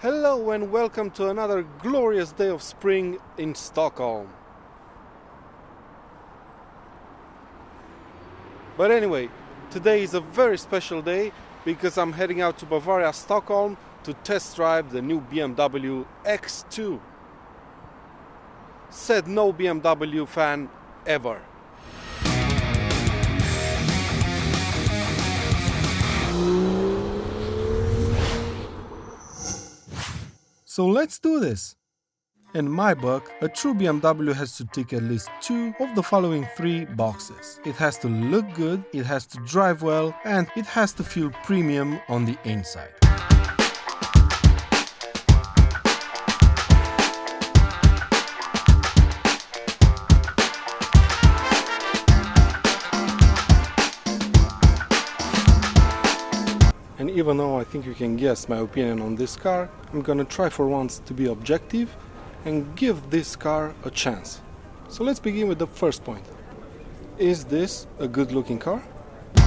Hello and welcome to another glorious day of spring in Stockholm. But anyway, today is a very special day because I'm heading out to Bavaria, Stockholm to test drive the new BMW X2. Said no BMW fan ever. So let's do this! In my book, a true BMW has to tick at least two of the following three boxes. It has to look good, it has to drive well, and it has to feel premium on the inside. And even though I think you can guess my opinion on this car, I'm gonna try for once to be objective and give this car a chance. So let's begin with the first point. Is this a good looking car? I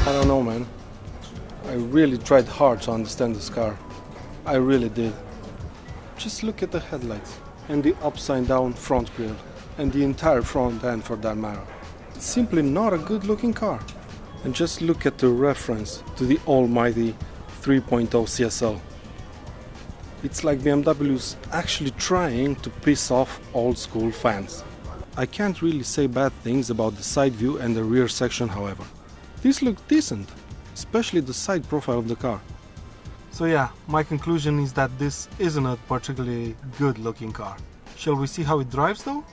don't know, man. I really tried hard to understand this car. I really did. Just look at the headlights and the upside down front grille and the entire front end for that matter. It's simply not a good looking car. And just look at the reference to the almighty 3.0 CSL. It's like BMW's actually trying to piss off old school fans. I can't really say bad things about the side view and the rear section, however. These look decent, especially the side profile of the car. So yeah, my conclusion is that this isn't a particularly good looking car. Shall we see how it drives though?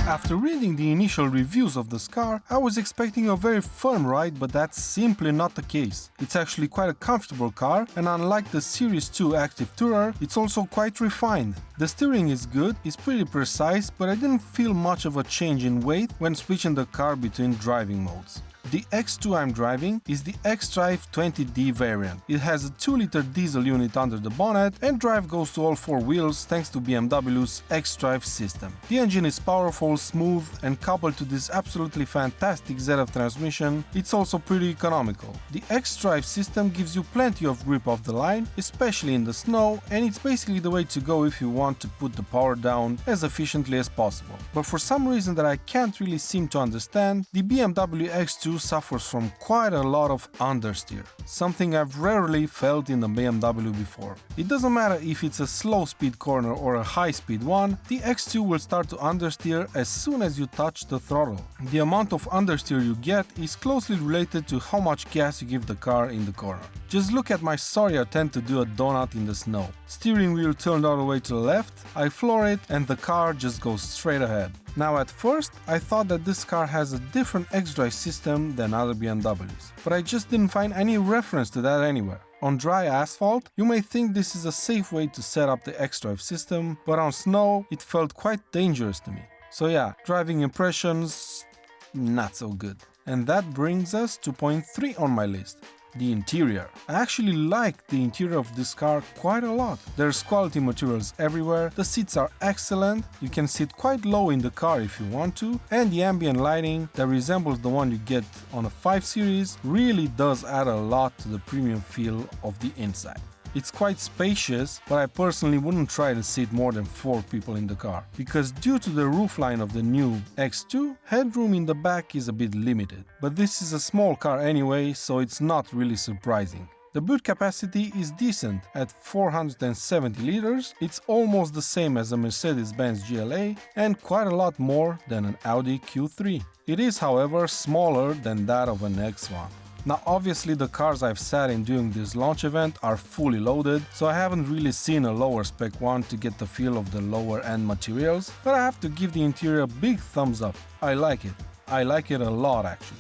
After reading the initial reviews of this car, I was expecting a very firm ride, but that's simply not the case. It's actually quite a comfortable car, and unlike the Series 2 Active Tourer, it's also quite refined. The steering is good, it's pretty precise, but I didn't feel much of a change in weight when switching the car between driving modes. The X2 I'm driving is the xDrive 20D variant. It has a 2-liter diesel unit under the bonnet and drive goes to all four wheels thanks to BMW's xDrive system. The engine is powerful, smooth, and coupled to this absolutely fantastic ZF transmission, it's also pretty economical. The xDrive system gives you plenty of grip off the line, especially in the snow, and it's basically the way to go if you want to put the power down as efficiently as possible. But for some reason that I can't really seem to understand, the BMW X2 suffers from quite a lot of understeer, something I've rarely felt in a BMW before. It doesn't matter if it's a slow speed corner or a high speed one, the X2 will start to understeer as soon as you touch the throttle. The amount of understeer you get is closely related to how much gas you give the car in the corner. Just look at my sorry attempt to do a donut in the snow. Steering wheel turned all the way to the left, I floor it and the car just goes straight ahead. Now at first, I thought that this car has a different xDrive system than other BMWs, but I just didn't find any reference to that anywhere. On dry asphalt, you may think this is a safe way to set up the xDrive system, but on snow, it felt quite dangerous to me. So yeah, driving impressions, not so good. And that brings us to point 3 on my list. The interior. I actually like the interior of this car quite a lot. There's quality materials everywhere, the seats are excellent, you can sit quite low in the car if you want to, and the ambient lighting that resembles the one you get on a 5 Series really does add a lot to the premium feel of the inside. It's quite spacious, but I personally wouldn't try to sit more than 4 people in the car, because due to the roofline of the new X2, headroom in the back is a bit limited. But this is a small car anyway, so it's not really surprising. The boot capacity is decent at 470 liters, it's almost the same as a Mercedes-Benz GLA and quite a lot more than an Audi Q3. It is, however, smaller than that of an X1. Now obviously the cars I've sat in during this launch event are fully loaded, so I haven't really seen a lower spec one to get the feel of the lower end materials, but I have to give the interior a big thumbs up. I like it. I like it a lot actually.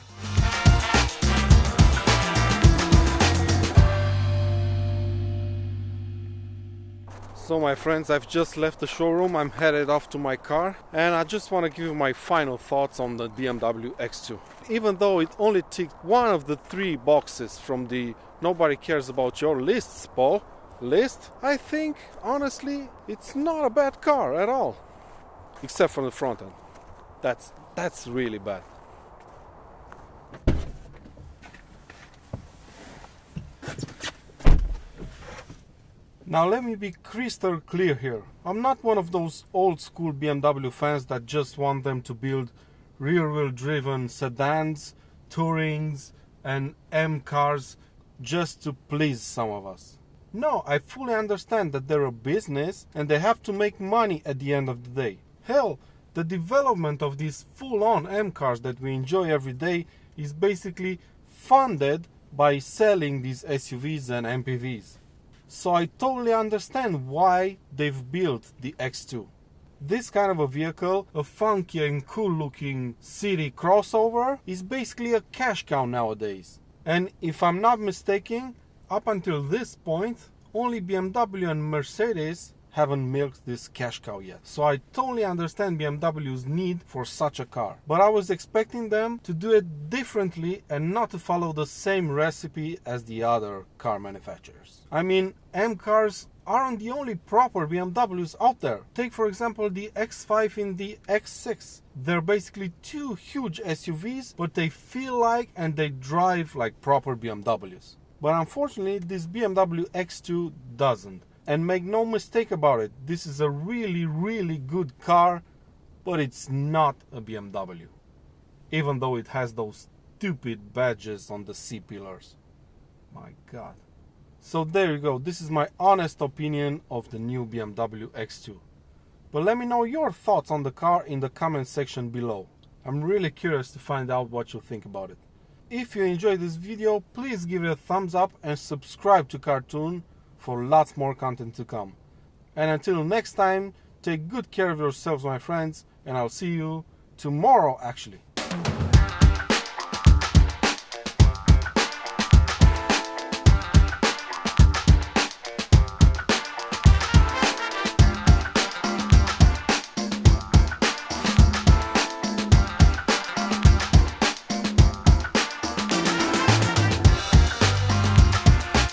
So my friends, I've just left the showroom, I'm headed off to my car, and I just want to give you my final thoughts on the BMW X2. Even though it only ticked one of the three boxes from the Nobody cares about your lists, Paul. List? I think, honestly, it's not a bad car at all. Except for the front end. That's really bad. Now let me be crystal clear here. I'm not one of those old school BMW fans that just want them to build rear-wheel driven sedans, Tourings and M cars just to please some of us. No, I fully understand that they're a business and they have to make money at the end of the day. Hell, the development of these full-on M cars that we enjoy every day is basically funded by selling these SUVs and MPVs. So I totally understand why they've built the X2. This kind of a vehicle, a funky and cool looking city crossover, is basically a cash cow nowadays. And if I'm not mistaken, up until this point, only BMW and Mercedes haven't milked this cash cow yet. So I totally understand BMW's need for such a car. But I was expecting them to do it differently and not to follow the same recipe as the other car manufacturers. I mean, M cars aren't the only proper BMWs out there. Take for example the X5 and the X6. They're basically two huge SUVs, but they feel like and they drive like proper BMWs. But unfortunately, this BMW X2 doesn't. And make no mistake about it, this is a really, really good car, but it's not a BMW. Even though it has those stupid badges on the C-pillars. My God. So there you go, this is my honest opinion of the new BMW X2. But let me know your thoughts on the car in the comment section below. I'm really curious to find out what you think about it. If you enjoyed this video, please give it a thumbs up and subscribe to Cartoon for lots more content to come. And until next time, take good care of yourselves, my friends, and I'll see you tomorrow, actually.